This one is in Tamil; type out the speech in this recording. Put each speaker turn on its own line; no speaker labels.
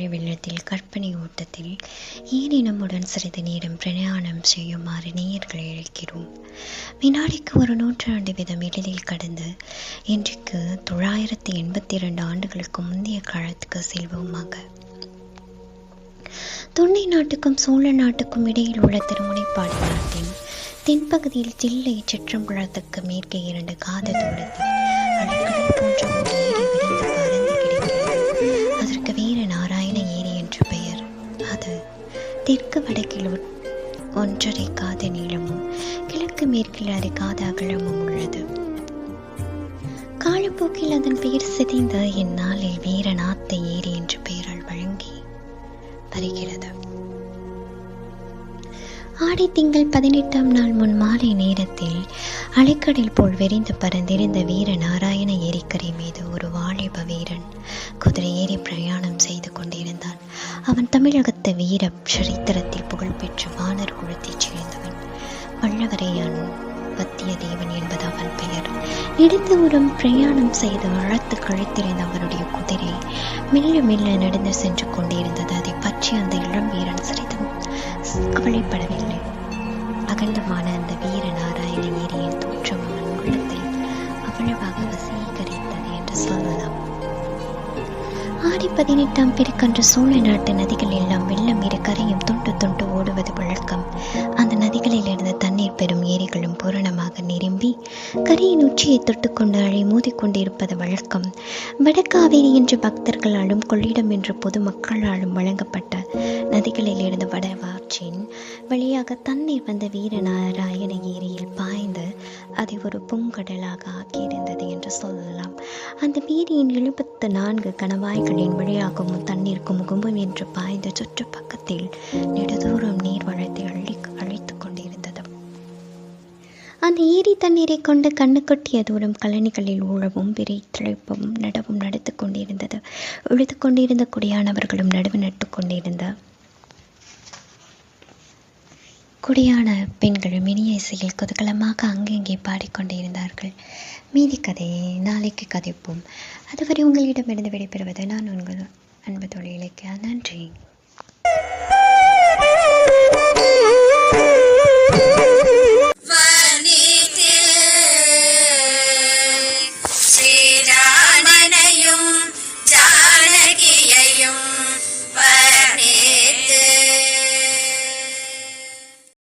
மழை வெள்ளத்தில் கற்பனை ஓட்டத்தில் ஏனி நம்முடன் சிறிது நேரம் பிரயாணம் செய்யுமாறு நேயர்களை அழைக்கிறோம். வினாடிக்கு 1 நூற்றாண்டு வீதம் எளிதில் கடந்து இன்றைக்கு 982 ஆண்டுகளுக்கு முந்தைய காலத்துக்கு செல்வோமாக. தொண்டை நாட்டுக்கும் சோழ நாட்டுக்கும் இடையில் உள்ள திருமுனைப்பாடி நாட்டின் தென்பகுதியில் தில்லை சிற்றம்பலத்துக்கு மேற்கே 2 காத தூரத்தில் அலைக்கடல் போன்ற ஒரு ஏரி விரிந்து பறந்து கிடக்கிறது. அதற்கு வீரநாராயண ஏரி என்று பெயர். அது தெற்கு வடக்கில் 1.5 காத நீளமும் கிழக்கு மேற்கில் 1/2 காத அகலமும் உள்ளது. காலப்போக்கில் அதன் பெயர் சிதைந்த இந்நாளில் வீரநாத்த ஏரி என்ற பெயரால் வழங்கி வருகிறது. ஆடி திங்கள் 18ஆம் நாள் முன் மாலை நேரத்தில் அலைக்கடல் போல் விரிந்து பறந்திருந்த வீரநாராயண ஏரிக்கரை மீது ஒரு வாலிப வீரன் குதிரை ஏறி பிரயாணம் செய்து கொண்டிருந்தான். அவன் தமிழகத்து வீர சரித்திரத்தில் புகழ்பெற்ற வானர் குலத்தைச் சேர்ந்தவன். வல்லவரையான் வத்தியத்தேவன் என்பது அவன் பெயர். நெடுந்தூரம் பிரயாணம் செய்து அழைத்து கழித்திருந்த அவனுடைய குதிரை மெல்ல மெல்ல நடந்து சென்று கொண்டிருந்தது. அதை பற்றி அந்த இளம் வீரன் சிறிதும் கவலைப்படவில்லை. அகண்டமான அந்த வீரநாராயண ஏரியின் தோற்றம் அவன் உள்ளத்தை அவ்வளவாக வசீகரித்தது என்று சொல்லலாம். ஆடி 18ஆம் பெருக்கன்று சோழ நாட்டு நதிகள் எல்லாம் வெள்ளம் இரு கரையும் தொண்டு ஓடுவது வழக்கம். அந்த நதிகளில் இருந்து தண்ணீர் பெறும் ஏரிகளும் பூரணமாக நிரம்பி கரையின் உச்சியை தொட்டுக்கொண்டு அழை மோதிக்கொண்டிருப்பது வழக்கம். வடகாவேரி என்று பக்தர்களாலும் கொள்ளிடம் என்று பொதுமக்களாலும் வழங்கப்பட்ட நதிகளில் இருந்து வடவாற்றின் வழியாக தண்ணீர் வந்த வீரநாராயண ஏரியில் பாய்ந்து அதை ஒரு பூங்கடலாக ஆக்கியிருந்தது என்று சொல்லலாம். அந்த வீதியின் 74 கணவாய்களின் வழியாகவும் தண்ணீர் குமுகும்பும் என்று பாய்ந்து சுற்று பக்கத்தில் நெடுதூரம் நீர் வளத்தை அழித்துக் கொண்டிருந்தது. அந்த ஏரி தண்ணீரை கொண்டு கண்ணு கொட்டிய தூரம் கழனிகளில் ஊழவும் விரைத்திழைப்பும் நடவும் நடத்து கொண்டிருந்தது. உழுது கொண்டிருந்த குடியானவர்களும் நடுவு நட்டு கொண்டிருந்த குடியான பெண்களும் இனிய இசையில் குதூகலமாக அங்கங்கே பாடிக்கொண்டிருந்தார்கள். மீதி கதையை நாளைக்கு கதைப்போம். அதுவரை உங்களிடமிருந்து விடைபெறுவது நான் உங்கள் அன்பு தோழி இலக்கியா. நன்றி.